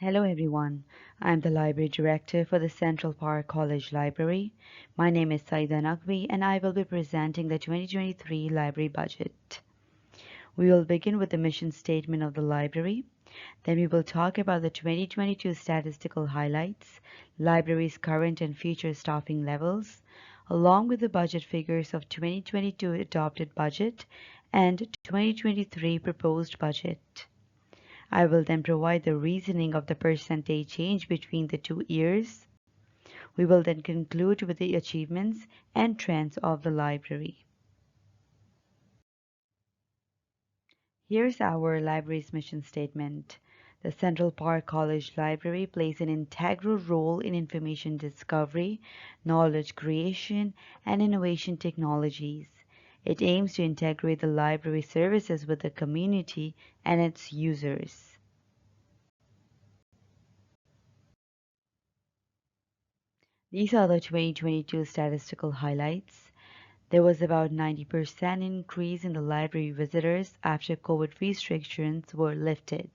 Hello everyone, I am the Library Director for the Central Park College Library. My name is Saida Naqvi and I will be presenting the 2023 library budget. We will begin with the mission statement of the library. Then we will talk about the 2022 statistical highlights, library's current and future staffing levels, along with the budget figures of 2022 adopted budget and 2023 proposed budget. I will then provide the reasoning of the percentage change between the 2 years. We will then conclude with the achievements and trends of the library. Here's our library's mission statement. The Central Park College Library plays an integral role in information discovery, knowledge creation, and innovation technologies. It aims to integrate the library services with the community and its users. These are the 2022 statistical highlights. There was about 90% increase in the library visitors after COVID restrictions were lifted.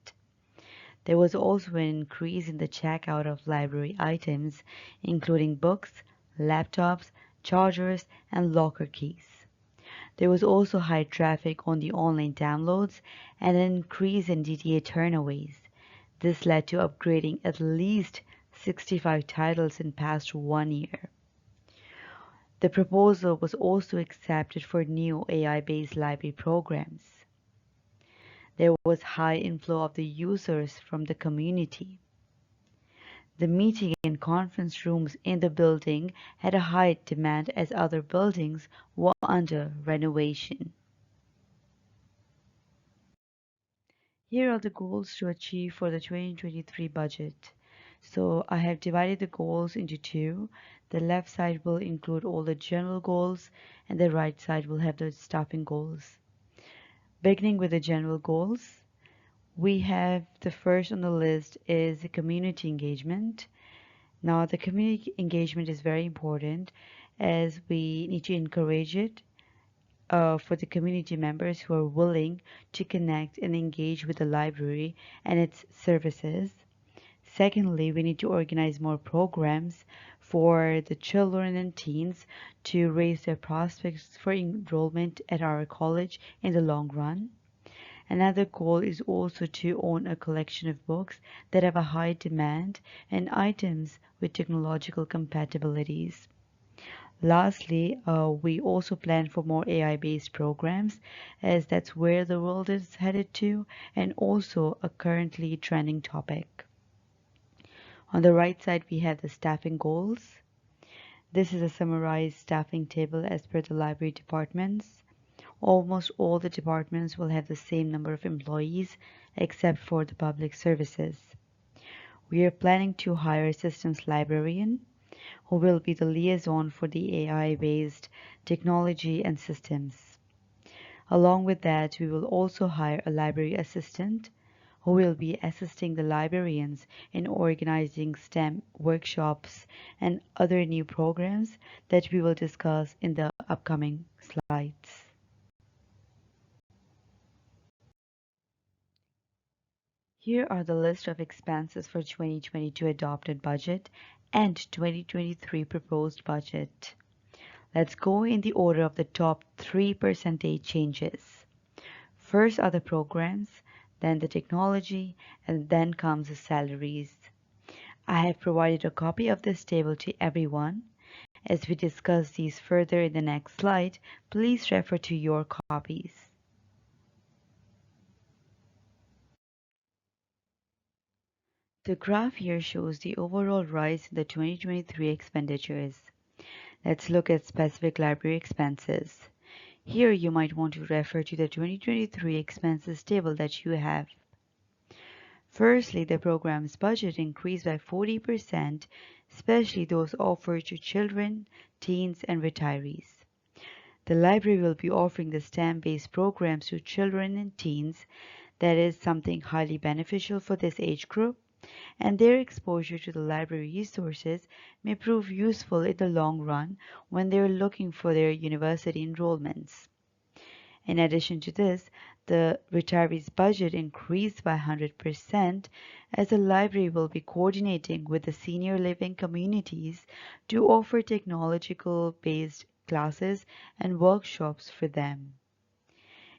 There was also an increase in the checkout of library items, including books, laptops, chargers, and locker keys. There was also high traffic on the online downloads and an increase in DTA turnaways. This led to upgrading at least 65 titles in past 1 year. The proposal was also accepted for new AI-based library programs. There was high inflow of the users from the community. The meeting and conference rooms in the building had a high demand as other buildings were under renovation. Here are the goals to achieve for the 2023 budget. So I have divided the goals into two. The left side will include all the general goals and the right side will have the staffing goals. Beginning with the general goals, we have the first on the list is community engagement. Now the community engagement is very important as we need to encourage it for the community members who are willing to connect and engage with the library and its services. Secondly, we need to organize more programs for the children and teens to raise their prospects for enrollment at our college in the long run. Another goal is also to own a collection of books that have a high demand and items with technological compatibilities. Lastly, we also plan for more AI-based programs as that's where the world is headed to and also a currently trending topic. On the right side, we have the staffing goals. This is a summarized staffing table as per the library departments. Almost all the departments will have the same number of employees except for the public services. We are planning to hire assistant librarian who will be the liaison for the AI-based technology and systems. Along with that, we will also hire a library assistant who will be assisting the librarians in organizing STEM workshops and other new programs that we will discuss in the upcoming slides. Here are the list of expenses for 2022 adopted budget and 2023 proposed budget. Let's go in the order of the top 3 percentage changes. First are the programs, then the technology, and then comes the salaries. I have provided a copy of this table to everyone. As we discuss these further in the next slide, please refer to your copies. The graph here shows the overall rise in the 2023 expenditures. Let's look at specific library expenses. Here you might want to refer to the 2023 expenses table that you have. Firstly, the program's budget increased by 40%, especially those offered to children, teens, and retirees. The library will be offering the STEM-based programs to children and teens. That is something highly beneficial for this age group, and their exposure to the library resources may prove useful in the long run when they are looking for their university enrollments. In addition to this, The retirees' budget increased by 100% as the library will be coordinating with the senior living communities to offer technological based classes and workshops for them.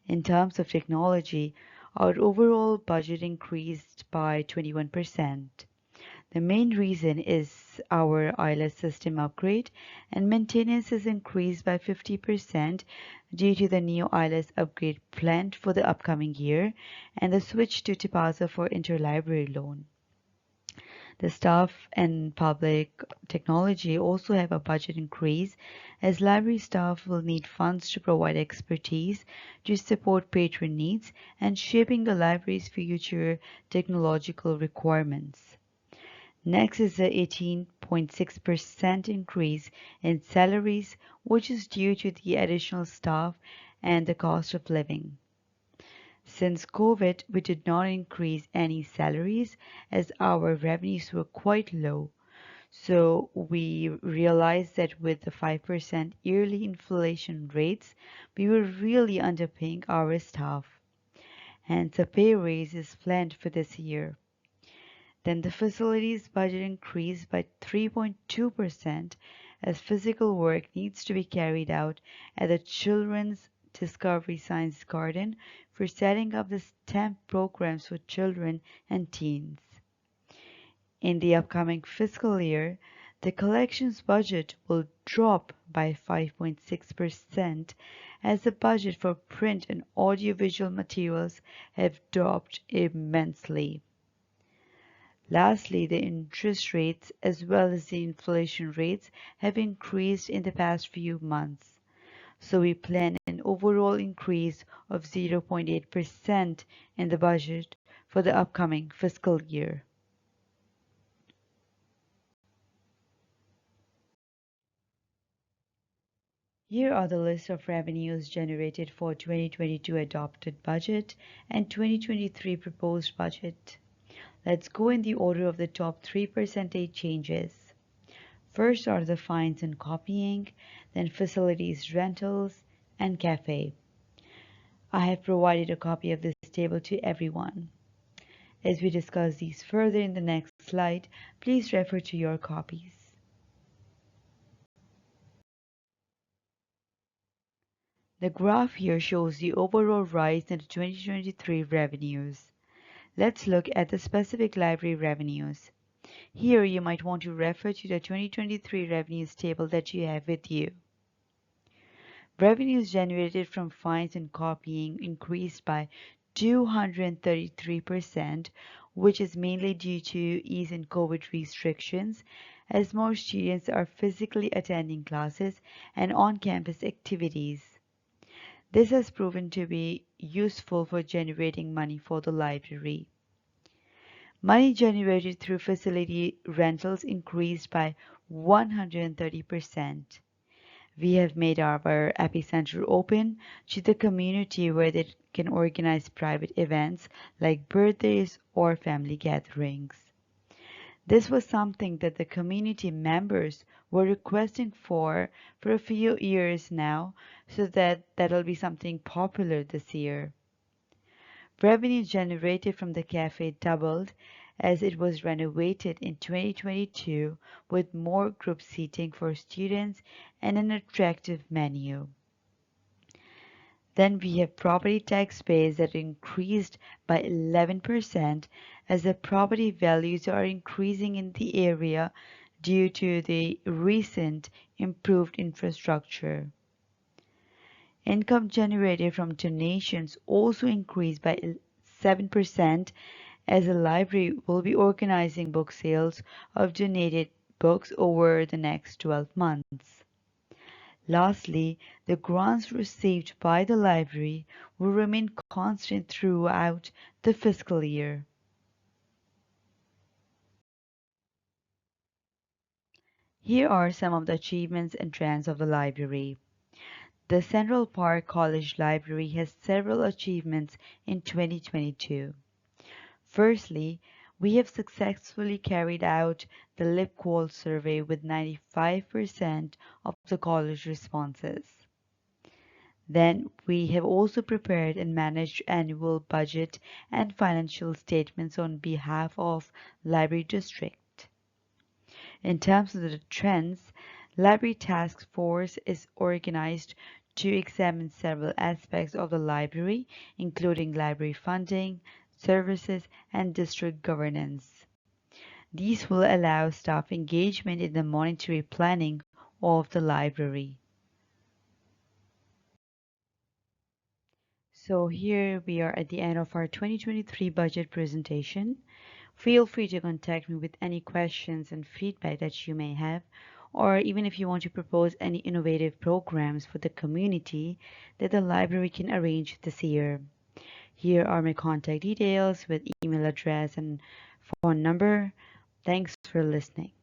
In terms of technology, our overall budget increased by 21%. The main reason is our ILS system upgrade, and maintenance is increased by 50% due to the new ILS upgrade planned for the upcoming year and the switch to Tipasa for interlibrary loan. The staff and public technology also have a budget increase as library staff will need funds to provide expertise to support patron needs and shaping the library's future technological requirements. Next is the 18.6% increase in salaries, which is due to the additional staff and the cost of living. Since COVID, we did not increase any salaries as our revenues were quite low. So we realized that with the 5% yearly inflation rates, we were really underpaying our staff. Hence, a pay raise is planned for this year. Then the facilities budget increased by 3.2% as physical work needs to be carried out at the Children's Discovery Science Garden for setting up the STEM programs for children and teens. In the upcoming fiscal year, the collections budget will drop by 5.6% as the budget for print and audiovisual materials have dropped immensely. Lastly, the interest rates as well as the inflation rates have increased in the past few months. So we plan an overall increase of 0.8% in the budget for the upcoming fiscal year. Here are the list of revenues generated for 2022 adopted budget and 2023 proposed budget. Let's go in the order of the top 3% changes. First are the fines and copying, then facilities rentals, and cafe. I have provided a copy of this table to everyone. As we discuss these further in the next slide, please refer to your copies. The graph here shows the overall rise in the 2023 revenues. Let's look at the specific library revenues. Here you might want to refer to the 2023 revenues table that you have with you. Revenues generated from fines and copying increased by 233%, which is mainly due to ease in COVID restrictions as more students are physically attending classes and on-campus activities. This has proven to be useful for generating money for the library. Money generated through facility rentals increased by 130%. We have made our epicenter open to the community where they can organize private events like birthdays or family gatherings. This was something that the community members were requesting for a few years now, so that'll be something popular this year. Revenue generated from the cafe doubled as it was renovated in 2022 with more group seating for students and an attractive menu. Then we have property tax base that increased by 11% as the property values are increasing in the area due to the recent improved infrastructure. Income generated from donations also increased by 7% as the library will be organizing book sales of donated books over the next 12 months. Lastly, the grants received by the library will remain constant throughout the fiscal year. Here are some of the achievements and trends of the library. The Central Park College Library has several achievements in 2022. Firstly, we have successfully carried out the LibQual survey with 95% of the college responses. Then we have also prepared and managed annual budget and financial statements on behalf of Library District. In terms of the trends, Library Task Force is organized to examine several aspects of the library, including library funding, services, and district governance. These will allow staff engagement in the monetary planning of the library. So here we are at the end of our 2023 budget presentation. Feel free to contact me with any questions and feedback that you may have, or even if you want to propose any innovative programs for the community that the library can arrange this year. Here are my contact details with email address and phone number. Thanks for listening.